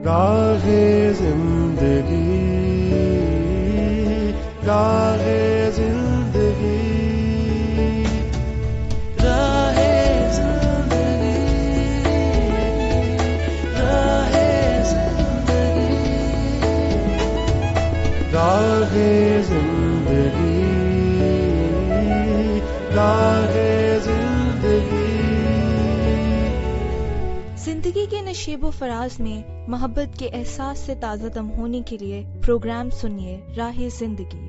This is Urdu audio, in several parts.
راہے زندگی، راہے زندگی، راہے زندگی، راہے زندگی، راہے زندگی، راہے زندگی۔ زندگی کے نشیب و فراز میں محبت کے احساس سے تازہ دم ہونے کے لیے پروگرام سنیے راہ زندگی۔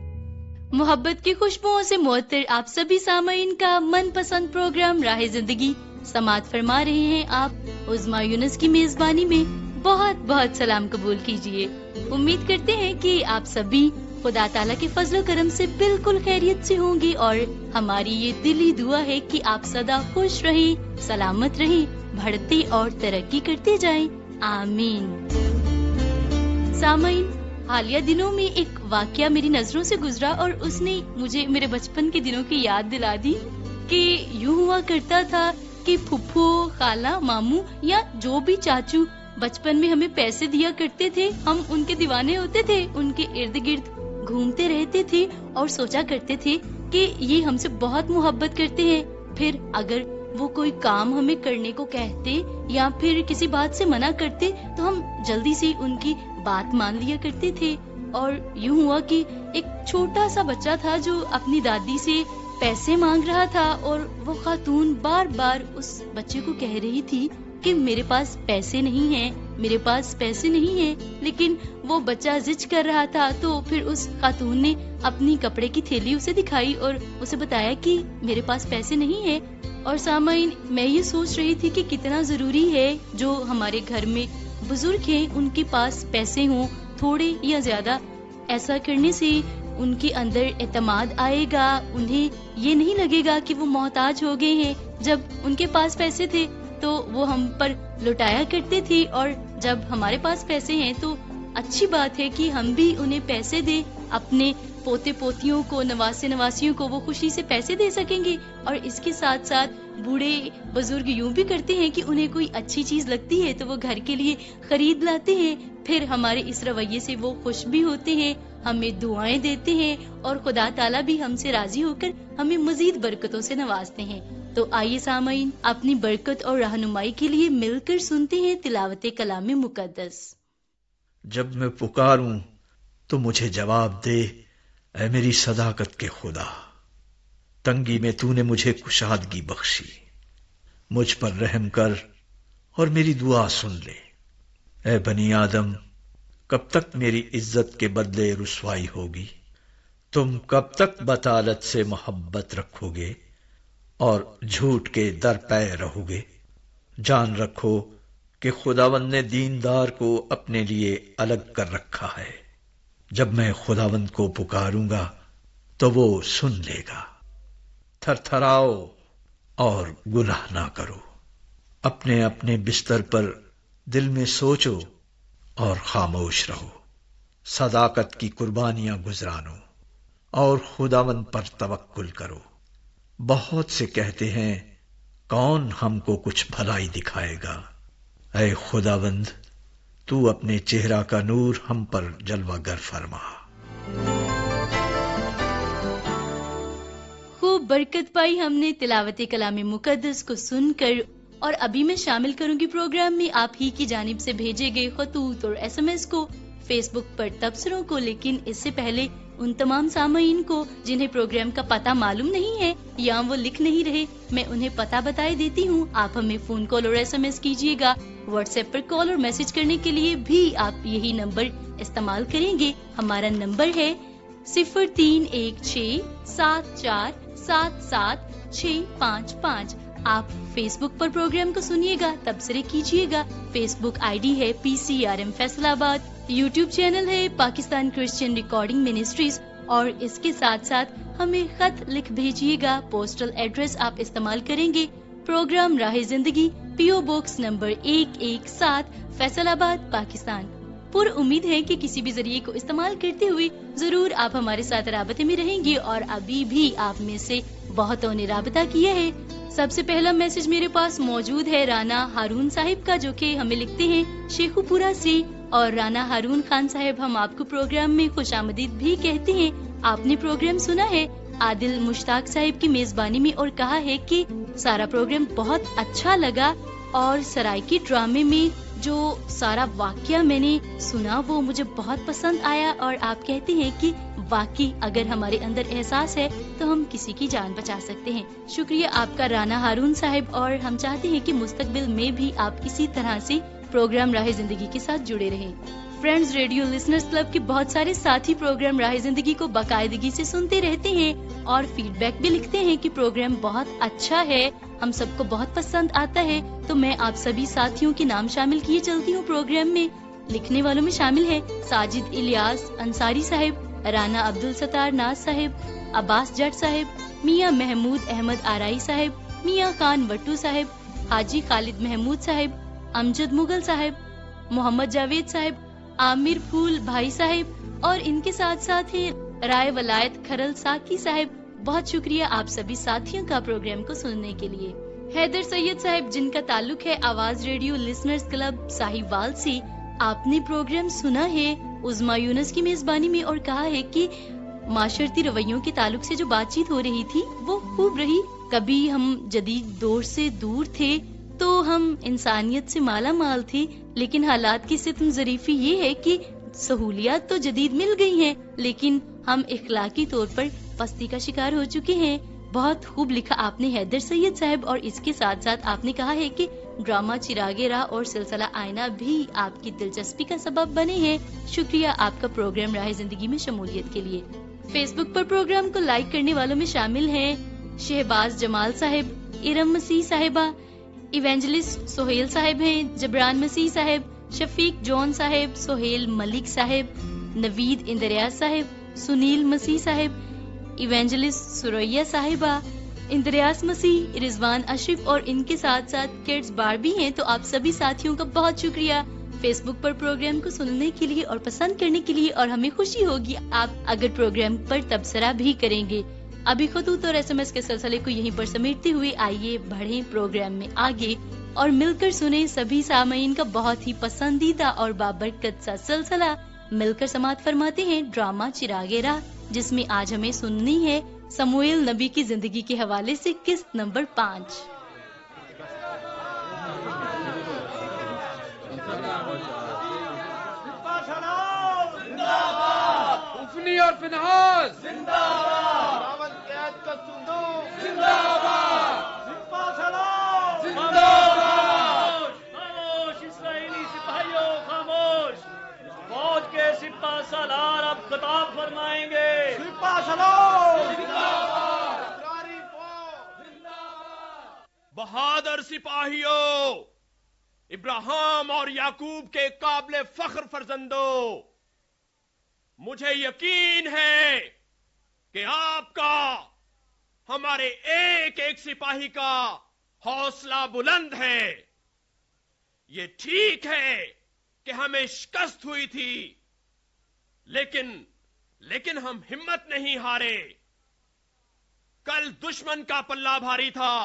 محبت کی خوشبوؤں سے معطر آپ سبھی سامعین کا من پسند پروگرام راہ زندگی سماعت فرما رہے ہیں آپ عظمیٰ یونس کی میزبانی میں۔ بہت بہت سلام قبول کیجیے۔ امید کرتے ہیں کہ آپ سبھی خدا تعالیٰ کے فضل و کرم سے بالکل خیریت سے ہوں گے، اور ہماری یہ دلی دعا ہے کہ آپ سدا خوش رہیں، سلامت رہیں، بڑھتے اور ترقی کرتے جائیں، آمین۔ سامعین، حالیہ دنوں میں ایک واقعہ میری نظروں سے گزرا اور اس نے مجھے میرے بچپن کے دنوں کی یاد دلا دی کہ یوں ہوا کرتا تھا کہ پھپھو، خالہ، ماموں یا جو بھی چاچو بچپن میں ہمیں پیسے دیا کرتے تھے، ہم ان کے دیوانے ہوتے تھے، ان کے ارد گرد گھومتے رہتے تھے اور سوچا کرتے تھے کہ یہ ہم سے بہت محبت کرتے ہیں۔ پھر اگر وہ کوئی کام ہمیں کرنے کو کہتے یا پھر کسی بات سے منع کرتے تو ہم جلدی سے ان کی بات مان لیا کرتے تھے۔ اور یوں ہوا کہ ایک چھوٹا سا بچہ تھا جو اپنی دادی سے پیسے مانگ رہا تھا، اور وہ خاتون بار بار اس بچے کو کہہ رہی تھی کہ میرے پاس پیسے نہیں ہیں، میرے پاس پیسے نہیں ہیں، لیکن وہ بچہ ضد کر رہا تھا۔ تو پھر اس خاتون نے اپنی کپڑے کی تھیلی اسے دکھائی اور اسے بتایا کہ میرے پاس پیسے نہیں ہیں۔ اور سامعین، میں یہ سوچ رہی تھی کہ کتنا ضروری ہے جو ہمارے گھر میں بزرگ ہیں ان کے پاس پیسے ہوں، تھوڑے یا زیادہ۔ ایسا کرنے سے ان کے اندر اعتماد آئے گا، انہیں یہ نہیں لگے گا کہ وہ محتاج ہو گئے ہیں۔ جب ان کے پاس پیسے تھے تو وہ ہم پر لٹایا کرتے تھے، اور جب ہمارے پاس پیسے ہیں تو اچھی بات ہے کہ ہم بھی انہیں پیسے دیں، اپنے پوتے پوتیوں کو، نواسے نواسیوں کو وہ خوشی سے پیسے دے سکیں گے۔ اور اس کے ساتھ ساتھ بوڑھے بزرگ یوں بھی کرتے ہیں کہ انہیں کوئی اچھی چیز لگتی ہے تو وہ گھر کے لیے خرید لاتے ہیں، پھر ہمارے اس رویے سے وہ خوش بھی ہوتے ہیں، ہمیں دعائیں دیتے ہیں، اور خدا تعالیٰ بھی ہم سے راضی ہو کر ہمیں مزید برکتوں سے نوازتے ہیں۔ تو آئیے سامعین، اپنی برکت اور رہنمائی کے لیے مل کر سنتے ہیں تلاوت کلام مقدس۔ جب میں پکاروں تو مجھے جواب دے، اے میری صداقت کے خدا۔ تنگی میں تو نے مجھے کشادگی بخشی، مجھ پر رحم کر اور میری دعا سن لے۔ اے بنی آدم، کب تک میری عزت کے بدلے رسوائی ہوگی؟ تم کب تک بطالت سے محبت رکھو گے اور جھوٹ کے در پے رہو گے؟ جان رکھو کہ خداوند نے دیندار کو اپنے لیے الگ کر رکھا ہے۔ جب میں خداوند کو پکاروں گا تو وہ سن لے گا۔ تھر تھراؤ اور گناہ نہ کرو، اپنے اپنے بستر پر دل میں سوچو اور خاموش رہو، صداقت کی قربانیاں گزرانو اور خداوند پر توکل کرو۔ بہت سے کہتے ہیں کون ہم کو کچھ بھلائی دکھائے گا؟ اے خداوند، تو اپنے چہرہ کا نور ہم پر جلوہ گر فرما۔ خوب برکت پائی ہم نے تلاوت کلام مقدس کو سن کر، اور ابھی میں شامل کروں گی پروگرام میں آپ ہی کی جانب سے بھیجے گئے خطوط اور SMS کو، فیس بک پر تبصروں کو۔ لیکن اس سے پہلے ان تمام سامعین کو جنہیں پروگرام کا پتہ معلوم نہیں ہے یا وہ لکھ نہیں رہے، میں انہیں پتہ بتائے دیتی ہوں۔ آپ ہمیں فون کال اور SMS کیجیے گا۔ واٹس ایپ پر کال اور میسج کرنے کے لیے بھی آپ یہی نمبر استعمال کریں گے۔ ہمارا نمبر ہے 031674775655۔ آپ فیس بک پر پروگرام کو سنیے گا، تبصرے کیجیے گا۔ فیس بک ID ہے PCRM فیصل آباد، یوٹیوب چینل ہے پاکستان کرسچین ریکارڈنگ منسٹریز، اور اس کے ساتھ ساتھ ہمیں خط لکھ بھیجیے گا۔ پوسٹل ایڈریس آپ استعمال کریں گے پروگرام راہ زندگی، PO باکس نمبر 117 فیصل آباد، پاکستان۔ پر امید ہے کہ کسی بھی ذریعے کو استعمال کرتے ہوئے ضرور آپ ہمارے ساتھ رابطے میں رہیں گے، اور ابھی بھی آپ میں سے بہتوں نے رابطہ کیا ہے۔ سب سے پہلا میسج میرے پاس موجود ہے رانا ہارون صاحب کا، جو کہ ہمیں لکھتے ہیں شیخو پورا سے، اور رانا ہارون خان صاحب ہم آپ کو پروگرام میں خوش آمدید بھی کہتے ہیں. آپ نے پروگرام سنا ہے عادل مشتاق صاحب کی میزبانی میں اور کہا ہے کہ سارا پروگرام بہت اچھا لگا اور سرائکی ڈرامے میں جو سارا واقعہ میں نے سنا وہ مجھے بہت پسند آیا. اور آپ کہتے ہیں کہ واقعی اگر ہمارے اندر احساس ہے تو ہم کسی کی جان بچا سکتے ہیں. شکریہ آپ کا رانا ہارون صاحب، اور ہم چاہتے ہیں کہ مستقبل میں بھی آپ اسی طرح سے پروگرام راہ زندگی کے ساتھ جڑے رہیں. فرینڈز ریڈیو لسنرز کلب کے بہت سارے ساتھی پروگرام راہ زندگی کو باقاعدگی سے سنتے رہتے ہیں اور فیڈ بیک بھی لکھتے ہیں کہ پروگرام بہت اچھا ہے، ہم سب کو بہت پسند آتا ہے. تو میں آپ سبھی ساتھیوں کے نام شامل کیے چلتی ہوں پروگرام میں. لکھنے والوں میں شامل ہیں ساجد الیاس انصاری صاحب، رانا عبدالستار ناز صاحب، عباس جٹ صاحب، میاں محمود احمد آرائی صاحب، میاں خان وٹو صاحب، حاجی خالد محمود صاحب، امجد مغل صاحب، محمد جاوید صاحب، عامر پھول بھائی صاحب، اور ان کے ساتھ ساتھ ہی رائے ولایت کھرل ساکی صاحب. بہت شکریہ آپ سبھی ساتھیوں کا پروگرام کو سننے کے لیے. حیدر سید صاحب جن کا تعلق ہے آواز ریڈیو لسنرز کلب ساہیوال سے، آپ نے پروگرام سنا ہے عظما یونس کی میزبانی میں اور کہا ہے کہ معاشرتی رویوں کے تعلق سے جو بات چیت ہو رہی تھی وہ خوب رہی. کبھی ہم جدید دور سے دور تھے تو ہم انسانیت سے مالا مال تھے، لیکن حالات کی ستم ظریفی یہ ہے کہ سہولیات تو جدید مل گئی ہیں لیکن ہم اخلاقی طور پر پستی کا شکار ہو چکے ہیں. بہت خوب لکھا آپ نے حیدر سید صاحب، اور اس کے ساتھ ساتھ آپ نے کہا ہے کہ ڈرامہ چراغ راہ اور سلسلہ آئینہ بھی آپ کی دلچسپی کا سبب بنے ہیں. شکریہ آپ کا پروگرام راہ زندگی میں شمولیت کے لیے. فیس بک پر پروگرام کو لائک کرنے والوں میں شامل ہیں شہباز جمال صاحب، ارم مسیح صاحبہ، ایونجلسٹ سہیل صاحب ہیں، جبران مسیح صاحب، شفیق جون صاحب، سہیل ملک صاحب، نوید اندریاز صاحب، سنیل مسیح صاحب، ایونجلسٹ سریا صاحبہ، اندریاس مسیح، رضوان اشرف، اور ان کے ساتھ ساتھ کڈز بار بھی ہیں. تو آپ سبھی ساتھیوں کا بہت شکریہ فیس بک پر پروگرام کو سننے کے لیے اور پسند کرنے کے لیے، اور ہمیں خوشی ہوگی آپ اگر پروگرام پر تبصرہ بھی کریں گے. ابھی خطوط اور SMS کے سلسلے کو یہیں پر سمیٹتے ہوئے آئیے بڑھیں پروگرام میں آگے اور مل کر سنیں سبھی سامعین کا بہت ہی پسندیدہ اور بابرکت سا سلسلہ. مل کر سماعت فرماتے ہیں ڈرامہ چراغ راہ، جس میں آج ہمیں سننی ہے سموئیل نبی کی زندگی کے حوالے سے قسط نمبر 5. افنی اور فنحاس زندہ باد، راول قید کا صندوق زندہ باد، زندہ باد. خاموش اسرائیلی سپاہیوں، خاموش. فوج کے سپاہ سالار اب خطاب فرمائیں گے. سپاہ سالار زندہ باد، اسرائیلی فوج زندہ باد. بہادر سپاہیوں، ابراہیم اور یعقوب کے قابل فخر فرزندوں، مجھے یقین ہے کہ آپ کا، ہمارے ایک ایک سپاہی کا حوصلہ بلند ہے. یہ ٹھیک ہے کہ ہمیں شکست ہوئی تھی، لیکن ہم ہمت نہیں ہارے. کل دشمن کا پلہ بھاری تھا،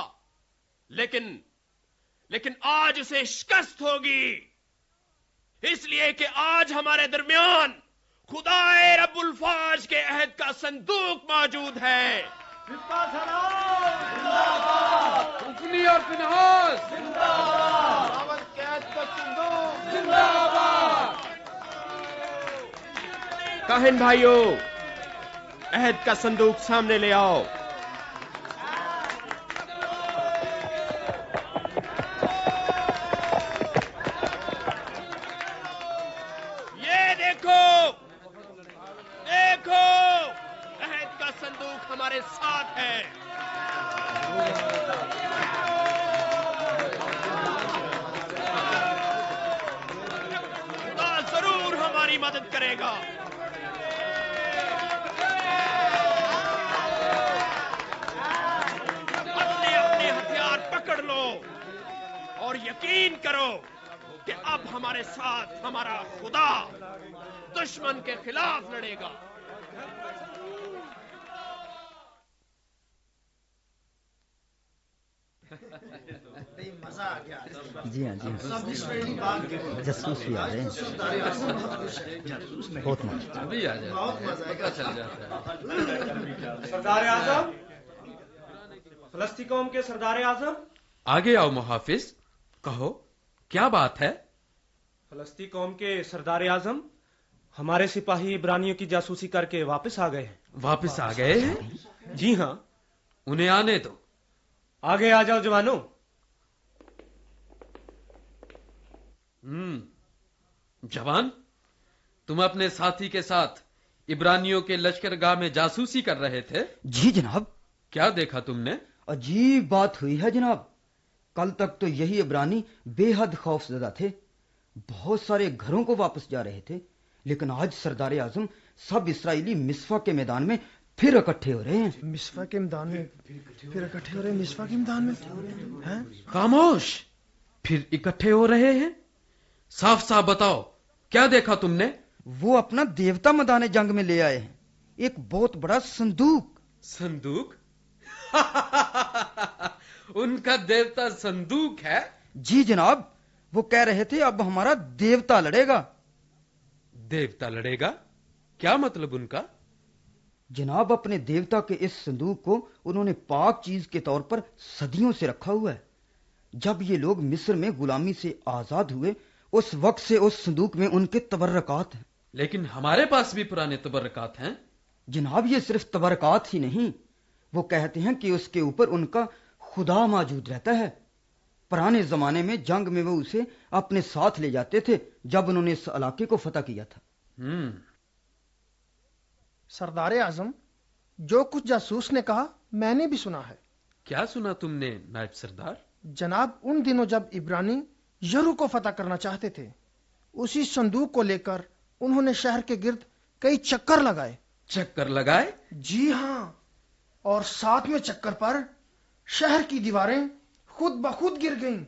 لیکن آج اسے شکست ہوگی، اس لیے کہ آج ہمارے درمیان خدا رب الفاظ کے عہد کا صندوق موجود ہے. افنی اور فنحاس زندہ باد، راول قید کا صندوق زندہ باد. کاہن بھائیوں، عہد کا صندوق سامنے لے آؤ. ہمارے ساتھ ہے. خدا ضرور ہماری مدد کرے گا. اپنے اپنے ہتھیار پکڑ لو اور یقین کرو کہ اب ہمارے ساتھ ہمارا خدا دشمن کے خلاف لڑے گا. جی ہاں جاسوس بھی آ رہے ہیں. بہت مزہ. سردار اعظم، فلسطین قوم کے سردار اعظم. آگے آؤ محافظ، کہو کیا بات ہے؟ فلسطین قوم کے سردار اعظم، ہمارے سپاہی عبرانیوں کی جاسوسی کر کے واپس آ گئے ہیں. واپس آ گئے ہیں؟ جی ہاں. انہیں آنے دو. آگے آ جاؤ جوانوں. جوان، تم اپنے ساتھی کے ساتھ عبرانیوں کے لشکرگاہ میں جاسوسی کر رہے تھے؟ جی جناب. کیا دیکھا تم نے؟ عجیب بات ہوئی ہے جناب. کل تک تو یہی عبرانی بے حد خوف زدہ تھے، بہت سارے گھروں کو واپس جا رہے تھے، لیکن آج سردار اعظم سب اسرائیلی مصفا کے میدان میں پھر اکٹھے ہو رہے ہیں. مصفا کے میدان میں پھر اکٹھے ہو رہے ہیں؟ مصفا کے میدان میں خاموش. پھر اکٹھے ہو رہے ہیں؟ صاف صاف بتاؤ، کیا دیکھا تم نے؟ وہ اپنا دیوتا میدان جنگ میں لے آئے ہیں، ایک بہت بڑا صندوق. صندوق؟ ان کا دیوتا صندوق ہے؟ جی جناب، وہ کہہ رہے تھے اب ہمارا دیوتا لڑے گا. دیوتا لڑے گا؟ کیا مطلب ان کا؟ جناب اپنے دیوتا کے اس صندوق کو انہوں نے پاک چیز کے طور پر صدیوں سے رکھا ہوا ہے. جب یہ لوگ مصر میں غلامی سے آزاد ہوئے، اس وقت سے اس صندوق میں ان کے تبرکات ہیں. لیکن ہمارے پاس بھی پرانے تبرکات ہیں. جناب یہ صرف تبرکات ہی نہیں، وہ کہتے ہیں کہ اس کے اوپر ان کا خدا موجود رہتا ہے. پرانے زمانے میں جنگ میں وہ اسے اپنے ساتھ لے جاتے تھے جب انہوں نے اس علاقے کو فتح کیا تھا. سردار اعظم، جو کچھ جاسوس نے کہا میں نے بھی سنا ہے. کیا سنا تم نے نائب سردار؟ جناب ان دنوں جب عبرانی یرو کو فتح کرنا چاہتے تھے، اسی صندوق کو لے کر انہوں نے شہر کے گرد کئی چکر لگائے. چکر لگائے؟ جی ہاں. اور 7ویں چکر پر شہر کی دیواریں خود بخود گر گئیں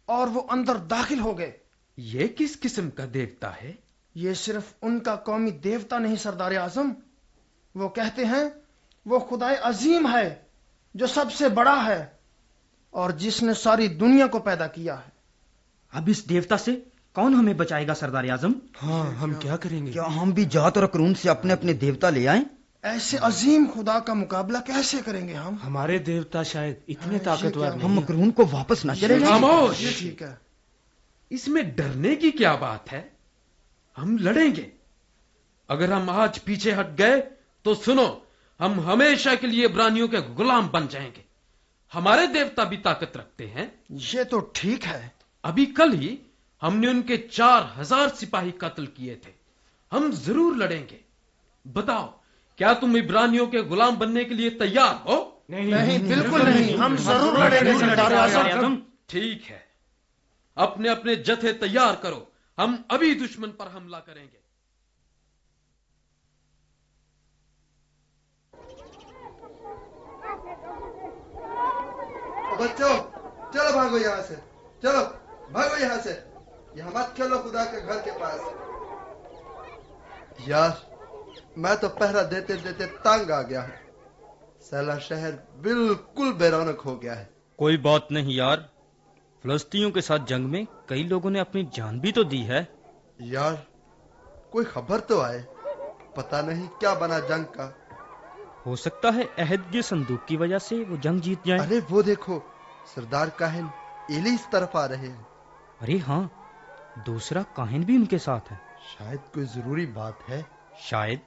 اور وہ اندر داخل ہو گئے. یہ کس قسم کا دیوتا ہے؟ یہ صرف ان کا قومی دیوتا نہیں سردار اعظم، وہ کہتے ہیں وہ خدائے عظیم ہے جو سب سے بڑا ہے اور جس نے ساری دنیا کو پیدا کیا ہے. اب اس دیوتا سے کون ہمیں بچائے گا سردار اعظم؟ ہاں، ہم کیا کریں گے؟ کیا ہم بھی جات اور اکرون سے اپنے اپنے دیوتا لے آئیں؟ ایسے عظیم خدا کا مقابلہ کیسے کریں گے ہم؟ ہمارے دیوتا شاید اتنے طاقتور ہم اکرون کو واپس نہ چلے جائیں. خاموش. یہ ٹھیک ہے. اس میں ڈرنے کی کیا بات ہے؟ ہم لڑیں گے. اگر ہم آج پیچھے ہٹ گئے تو سنو، ہم ہمیشہ کے لیے عبرانیوں کے غلام بن جائیں گے. ہمارے دیوتا بھی طاقت رکھتے ہیں. یہ تو ٹھیک ہے. ابھی کل ہی ہم نے ان کے 4000 سپاہی قتل کیے تھے. ہم ضرور لڑیں گے. بتاؤ، کیا تم عبرانیوں کے غلام بننے کے لیے تیار ہو؟ نہیں، بالکل نہیں. ہم ضرور لڑیں گے سردار اعظم. ٹھیک ہے، اپنے اپنے جتھے تیار کرو، ہم ابھی دشمن پر حملہ کریں گے. بچوں چلو بھاگو یہاں سے، چلو بھاگو یہاں سے، یہاں مت کھیلو خدا کے گھر کے پاس. یار میں تو پہرا دیتے دیتے تنگ آ گیا ہوں. سیلا شہر بالکل بے رونق ہو گیا ہے. کوئی بات نہیں یار، فلسطینیوں کے ساتھ جنگ میں کئی لوگوں نے اپنی جان بھی تو دی ہے. یار کوئی خبر تو آئے، پتہ نہیں کیا بنا جنگ کا. ہو سکتا ہے عہد کے صندوق کی وجہ سے وہ جنگ جیت جائیں. ارے وہ دیکھو، سردار کاہن ایلی اس طرف آ رہے ہیں. ارے ہاں، دوسرا کاہن بھی ان کے ساتھ ہے. شاید کوئی ضروری بات ہے. شاید.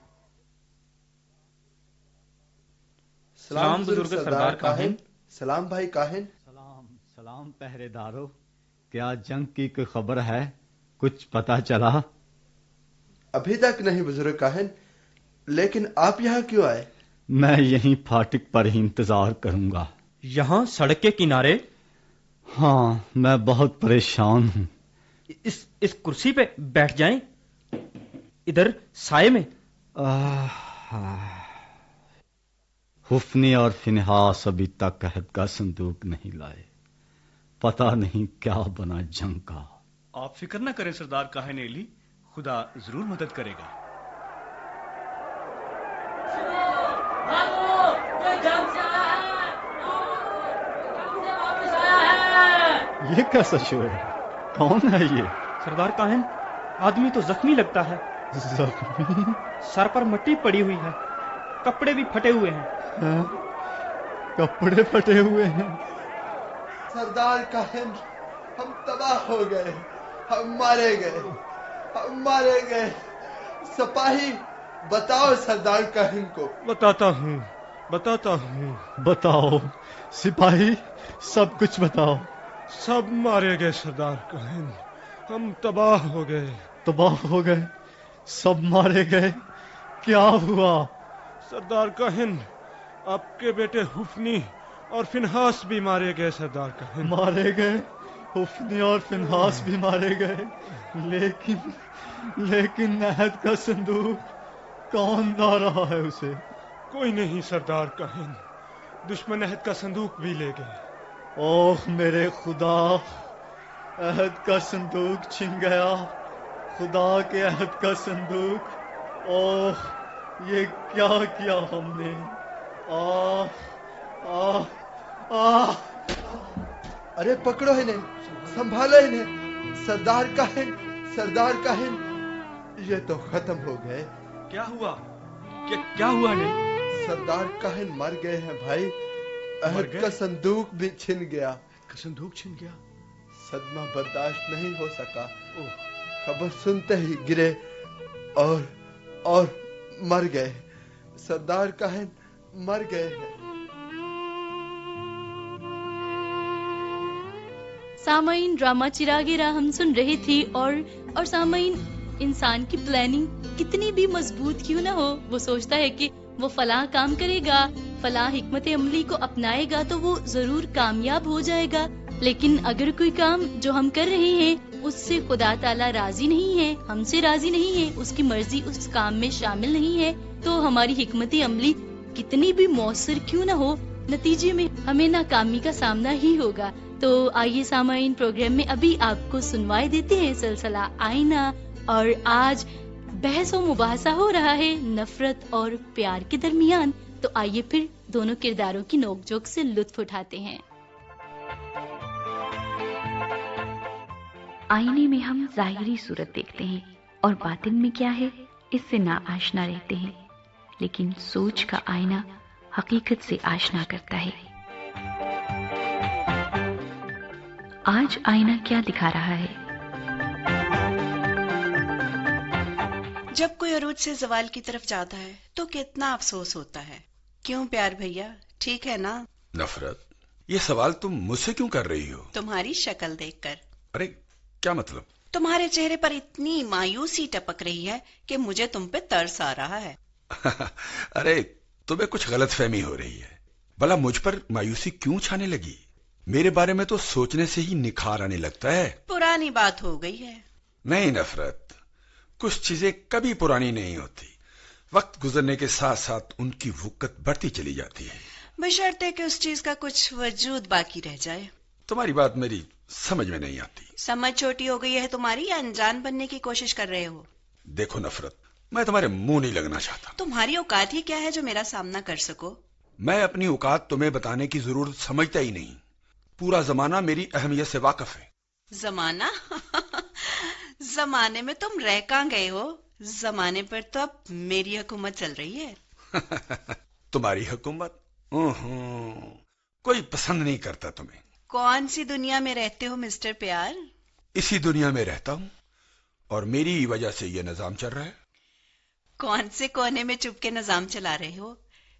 سلام بزرگ سردار کاہن. سلام بھائی کاہن. سلام پہرے دارو. کیا جنگ کی کوئی خبر ہے؟ کچھ پتا چلا؟ ابھی تک نہیں بزرگ کاہن، لیکن آپ یہاں کیوں آئے؟ میں یہیں پھاٹک پر ہی انتظار کروں گا. یہاں سڑک کے کنارے؟ ہاں، میں بہت پریشان ہوں. اس کرسی پہ بیٹھ جائیں، ادھر سائے میں. حفنی اور فنحاس ابھی تک عہد کا صندوق نہیں لائے. پتہ نہیں کیا بنا جنگ کا. آپ فکر نہ کریں سردار کاہن ایلی، خدا ضرور مدد کرے گا. جنگ سے آیا ہے، جنگ سے واپس آیا ہے. یہ کیسا شور ہے؟ کون ہے یہ؟ سردار کاہن، آدمی تو زخمی لگتا ہے۔ زخمی؟ سر پر مٹی پڑی ہوئی ہے، کپڑے بھی پھٹے ہوئے ہیں۔ ہاں، کپڑے پھٹے ہوئے ہیں۔ سردار کاہن، ہم تباہ ہو گئے، ہم مارے گئے، ہم مارے گئے۔ سپاہی بتاؤ سردار کاہن کو۔ بتاتا ہوں، بتاتا ہوں۔ بتاؤ سپاہی، سب کچھ بتاؤ۔ سب مارے گئے سردار کاہن، ہم تباہ ہو گئے۔ تباہ ہو گئے؟ سب مارے گئے؟ کیا ہوا؟ سردار کاہن، آپ کے بیٹے حفنی اور فنحاس بھی مارے گئے سردار کاہن۔ مارے گئے؟ حفنی اور فنحاس بھی مارے گئے؟ لیکن عہد کا صندوق کون لا رہا ہے اسے؟ کوئی نہیں سردار کاہن، دشمن عہد کا صندوق بھی لے گئے۔ اوہ میرے خدا، عہد کا صندوق چھن گیا، خدا کے عہد کا صندوق۔ اوہ یہ کیا کیا ہم نے؟ ارے پکڑو انہیں، سنبھالو انہیں۔ سردار کاہن، سردار کاہن، یہ تو ختم ہو گئے۔ کیا ہوا؟ کیا ہوا نہیں؟ سردار کاہن مر گئے ہیں بھائی، عہد کا صندوق بھی چھن گیا۔ صندوق چھن گیا؟ صدمہ برداشت نہیں ہو سکا، خبر سنتے ہی گرے اور مر گئے۔ سردار کاہن مر گئے ہیں۔ سامعین، ڈرامہ چراغ راہ ہم سن رہے تھے اور سامعین، انسان کی پلاننگ کتنی بھی مضبوط کیوں نہ ہو، وہ سوچتا ہے کہ وہ فلاں کام کرے گا، فلاں حکمت عملی کو اپنائے گا تو وہ ضرور کامیاب ہو جائے گا۔ لیکن اگر کوئی کام جو ہم کر رہے ہیں اس سے خدا تعالیٰ راضی نہیں ہے، ہم سے راضی نہیں ہے، اس کی مرضی اس کام میں شامل نہیں ہے، تو ہماری حکمت عملی کتنی بھی مؤثر کیوں نہ ہو، نتیجے میں ہمیں ناکامی کا سامنا ہی ہوگا۔ تو آئیے سامعین، پروگرام میں ابھی آپ کو سنوائے دیتے ہیں سلسلہ آئینہ، اور آج بحث و مباحثہ ہو رہا ہے نفرت اور پیار کے درمیان۔ تو آئیے پھر دونوں کرداروں کی نوک جھوک سے لطف اٹھاتے ہیں۔ آئینے میں ہم ظاہری صورت دیکھتے ہیں اور باطن میں کیا ہے اس سے نا آشنا رہتے ہیں، لیکن سوچ کا آئینہ حقیقت سے آشنا کرتا ہے۔ آج آئینہ کیا دکھا رہا ہے؟ جب کوئی عروج سے زوال کی طرف جاتا ہے تو کتنا افسوس ہوتا ہے، کیوں پیار بھیا؟ ٹھیک ہے نا؟ نفرت، یہ سوال تم مجھ سے کیوں کر رہی ہو؟ تمہاری شکل دیکھ کر۔ ارے کیا مطلب؟ تمہارے چہرے پر اتنی مایوسی ٹپک رہی ہے کہ مجھے تم پہ ترس آ رہا ہے۔ ارے تمہیں کچھ غلط فہمی ہو رہی ہے۔ بھلا مجھ پر مایوسی کیوں چھانے لگی؟ میرے بارے میں تو سوچنے سے ہی نکھار آنے لگتا ہے۔ پرانی بات ہو گئی ہے۔ نہیں نفرت، کچھ چیزیں کبھی پرانی نہیں ہوتی، وقت گزرنے کے ساتھ ساتھ ان کی وقت بڑھتی چلی جاتی ہے، بشرطے کہ اس چیز کا کچھ وجود باقی رہ جائے۔ تمہاری بات میری سمجھ میں نہیں آتی۔ سمجھ چھوٹی ہو گئی ہے تمہاری یا انجان بننے کی کوشش کر رہے ہو؟ دیکھو نفرت، میں تمہارے منہ نہیں لگنا چاہتا۔ تمہاری اوقات ہی کیا ہے جو میرا سامنا کر سکو؟ میں اپنی اوقات تمہیں بتانے کی ضرورت سمجھتا ہی نہیں، پورا زمانہ میری اہمیت سے واقف ہے۔ زمانہ؟ زمانے میں تم رہ کہاں گئے ہو؟ زمانے پر تو اب میری حکومت چل رہی ہے۔ تمہاری حکومت؟ کوئی پسند نہیں کرتا تمہیں۔ کون سی دنیا میں رہتے ہو مسٹر پیار؟ اسی دنیا میں رہتا ہوں، اور میری وجہ سے یہ نظام چل رہا ہے۔ کون سے کونے میں چپ کے نظام چلا رہے ہو؟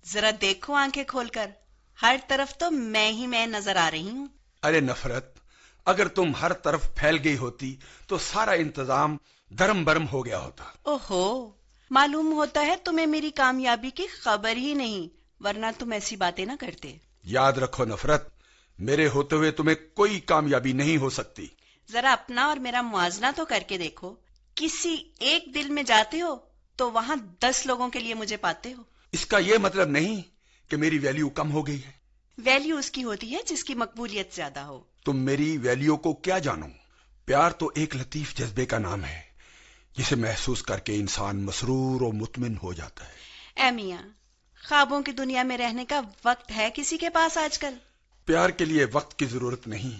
ذرا دیکھو آنکھیں کھول کر، ہر طرف تو میں ہی میں نظر آ رہی ہوں۔ ارے نفرت، اگر تم ہر طرف پھیل گئی ہوتی تو سارا انتظام درم برم ہو گیا ہوتا۔ اوہو، معلوم ہوتا ہے تمہیں میری کامیابی کی خبر ہی نہیں، ورنہ تم ایسی باتیں نہ کرتے۔ یاد رکھو نفرت، میرے ہوتے ہوئے تمہیں کوئی کامیابی نہیں ہو سکتی۔ ذرا اپنا اور میرا موازنہ تو کر کے دیکھو، کسی ایک دل میں جاتے ہو تو وہاں 10 لوگوں کے لیے مجھے پاتے ہو۔ اس کا یہ مطلب نہیں کہ میری ویلیو کم ہو گئی ہے۔ ویلیو اس کی ہوتی ہے جس کی مقبولیت زیادہ ہو۔ تم میری ویلیو کو کیا جانو؟ پیار تو ایک لطیف جذبے کا نام ہے جسے محسوس کر کے انسان مسرور و مطمئن ہو جاتا ہے۔ اے میاں، خوابوں کی دنیا میں رہنے کا وقت ہے کسی کے پاس آج کل؟ پیار کے لیے وقت کی ضرورت نہیں،